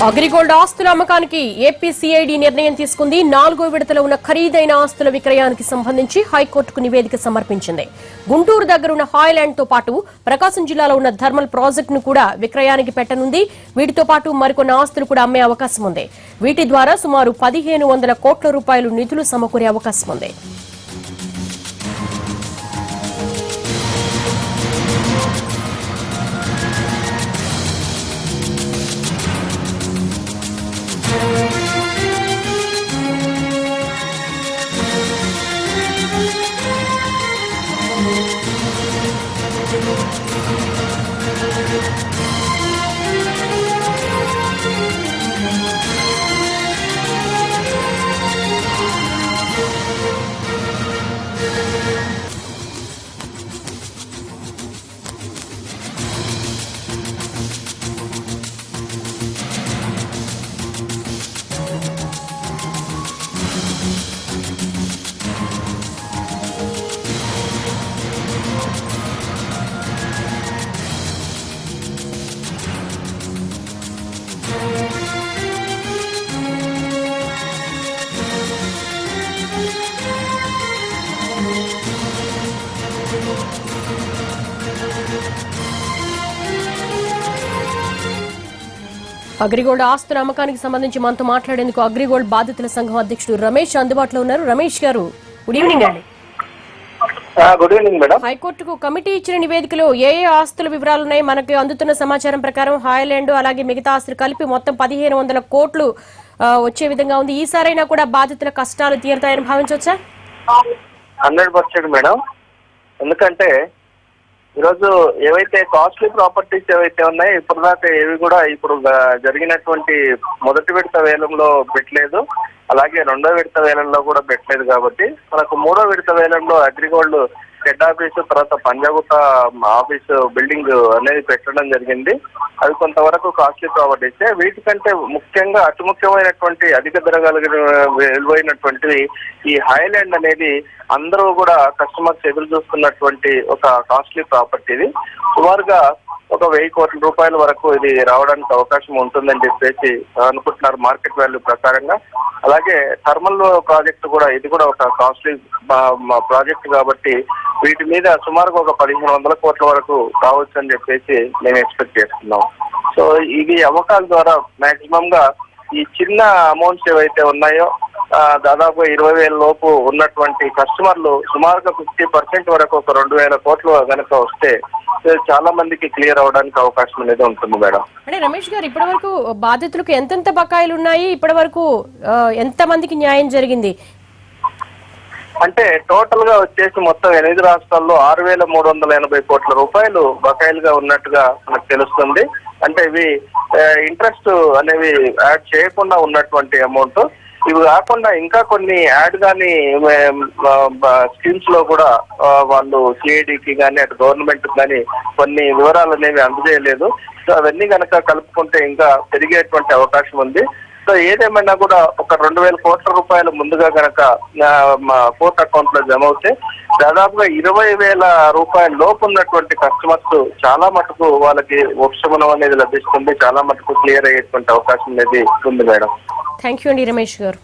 అగ్రిగోల్డ్ ఆస్తుల అమ్మకానికి AP CID నిర్ణయం తీసుకుంది. 4వ విడతలో ఉన్న ఖరీదైన ఆస్తుల విక్రయానికి సంబంధించి హైకోర్టుకు నివేదిక సమర్పించింది. గుంటూరు దగ్గర ఉన్న హాయ్లాండ్ తో పాటు ప్రకాశం జిల్లాలో ఉన్న థర్మల్ ప్రాజెక్టును కూడా విక్రయానికి పెట్టనుంది. వీటితో పాటు మరికొన్ని ఆస్తులు కూడా అమ్మే అవకాశం ఉంది. వీటి ద్వారా సుమారు 1500 కోట్ల రూపాయలు నిధులు సమకూరే అవకాశం ఉంది. అగ్రిగోల్డ్ ఆస్తుల అమ్మకానికి సంబంధించి మనతో మాట్లాడేందుకు అగ్రిగోల్డ్ బాధితుల సంఘం అధ్యక్షుడు రమేష్ అందుబాటులో ఉన్నారు. రమేష్ గారు, గుడ్ ఈవినింగ్ అండి. Good evening madam. హైకోర్టుకు కమిటీ ఇచ్చిన నివేదికలో ఏ ఆస్తుల వివరాలు ఉన్నాయి? మనకి అందుతున్న సమాచారం ప్రకారం హాయ్లాండ్ అలాగే మిగతా ఆస్తులు కలిపి మొత్తం 1500 కోట్లు వచ్చే విధంగా ఉంది. ఈసారైనా కూడా బాధితుల కష్టాలు తీరుతాయని భావించవచ్చా? 100% మేడం. ఎందుకంటే ఈరోజు ఏవైతే కాస్ట్లీ ప్రాపర్టీస్ ఏవైతే ఉన్నాయో ఇప్పుడు దాకా ఏవి కూడా ఇప్పుడు జరిగినటువంటి మొదటి విడత వేలంలో పెట్టలేదు, అలాగే 2వ విడత వేలంలో కూడా పెట్టలేదు. కాబట్టి మనకు 3వ విడత వేలంలో అగ్రిగోల్డ్ హెడ్ ఆఫీసు తర్వాత పంజాగుట్ట ఆఫీసు బిల్డింగ్ అనేది పెట్టడం జరిగింది. అవి కొంతవరకు కాస్ట్లీ ప్రాపర్టీస్. వీటికంటే ముఖ్యంగా అతి ముఖ్యమైనటువంటి అధిక ధర కలిగిన విలువైనటువంటివి ఈ హాయ్లాండ్ అనేది అందరూ కూడా కస్టమర్స్ ఎదురు చూస్తున్నటువంటి ఒక కాస్ట్లీ ప్రాపర్టీ. ఇది సుమారుగా ఒక 1000 కోట్ల రూపాయల వరకు ఇది రావడానికి అవకాశం ఉంటుందని చెప్పేసి అనుకుంటున్నారు మార్కెట్ వాల్యూ ప్రకారంగా. అలాగే థర్మల్ ప్రాజెక్ట్ కూడా ఇది కూడా ఒక కాస్ట్లీ ప్రాజెక్ట్ కాబట్టి వీటి మీద సుమారుగా ఒక 1500 కోట్ల వరకు కావచ్చు అని చెప్పేసి మేము ఎక్స్పెక్ట్ చేస్తున్నాం. సో ఇది అమ్మకాల ద్వారా మాక్సిమం గా ఈ చిన్న అమౌంట్స్ ఏవైతే ఉన్నాయో దాదాపు 20,000 లోపు ఉన్నటువంటి కస్టమర్లు సుమారుగా 50% వరకు ఒక 2,000 కోట్లు కనుక వస్తే చాలా మందికి క్లియర్ అవడానికి అవకాశం అనేది ఉంటుంది మేడం. అంటే రమేష్ గారు, ఇప్పటి వరకు బాధితులకు ఎంతెంత బకాయిలు ఉన్నాయి? ఇప్పటి వరకు ఎంత మందికి న్యాయం జరిగింది? అంటే టోటల్ గా వచ్చేసి మొత్తం 8 రాష్ట్రాల్లో 6,380 కోట్ల రూపాయలు బకాయిలుగా ఉన్నట్టుగా మనకు తెలుస్తుంది. అంటే ఇవి ఇంట్రెస్ట్ అనేవి యాడ్ చేయకుండా ఉన్నటువంటి అమౌంట్. ఇవి కాకుండా ఇంకా కొన్ని యాడ్ కానీ స్కీమ్స్ లో కూడా వాళ్ళు సిఐడికి కానీ అటు గవర్నమెంట్ కానీ కొన్ని వివరాలు అనేవి అందజేయలేదు. సో అవన్నీ కనుక కలుపుకుంటే ఇంకా పెరిగేటువంటి అవకాశం ఉంది. సో ఏదేమైనా కూడా ఒక 2,000 కోట్ల రూపాయలు ముందుగా కనుక కోర్ట్ అకౌంట్ లో జమ అవుతే దాదాపుగా 20,000 రూపాయల లోపు ఉన్నటువంటి కస్టమర్స్ చాలా మటుకు వాళ్ళకి ఉపశమనం అనేది లభిస్తుంది. చాలా మటుకు క్లియర్ అయ్యేటువంటి అవకాశం అనేది ఉంది మేడం. థ్యాంక్ యూ అండి రమేష్ గారు.